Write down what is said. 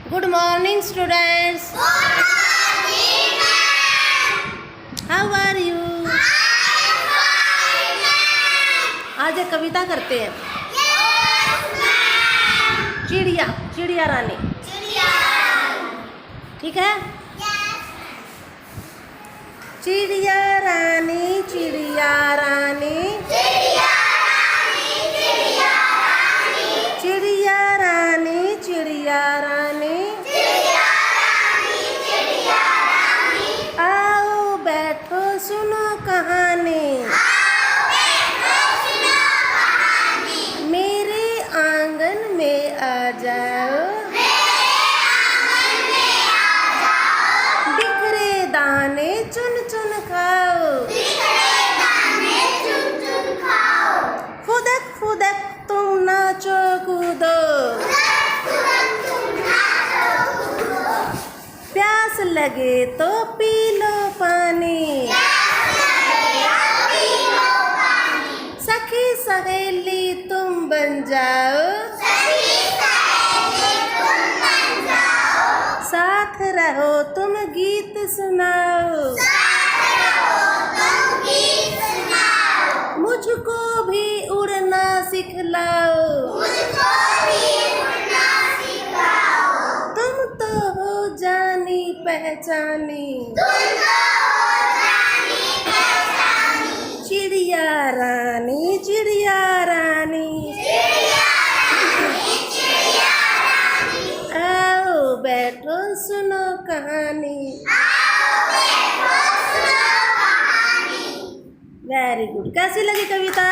Good morning, students. Good morning, ma'am. How are you? I'm fine, ma'am. आज एक कविता करते हैं। Yes, ma'am. चिड़िया चिड़िया रानी। चिड़िया। ठीक है। Yes. चिड़िया रानी चिड़िया रानी चिड़िया रानी, चिड़िया रानी, चिड़िया रानी चिड़िया रानी चिड़िया रानी, चिड़िया रानी। आओ बैठो सुनो कहानी, आओ बैठो सुनो कहानी। मेरे आंगन में आ जाओ, मेरे आंगन में आ जाओ। बिखरे दाने चुन चुन खाओ, बिखरे दाने चुन चुन खाओ। फुदक फुदक तुम नाचो कूदो, तुरंत तुम नाचो कूदो। प्यास लगे तो पी लो पानी, प्यास लगे तो पी लो पानी। सखी सहेली तुम बन जाओ, सखी सहेली तुम बन जाओ। साथ रहो तुम गीत सुनाओ, साथ रहो तुम गीत सुनाओ। मुझको भी उड़ना सिखलाओ, मुझको भी उड़ना सिखाओ। तुम तो हो जानी पहचानी, तुम तो हो जानी पहचानी। चिड़िया रानी चिड़िया रानी चिड़िया रानी, चिड़िया रानी। आओ बैठो सुनो कहानी। आओ बैठो सुनो कहानी। Very good. कैसी लगी कविता?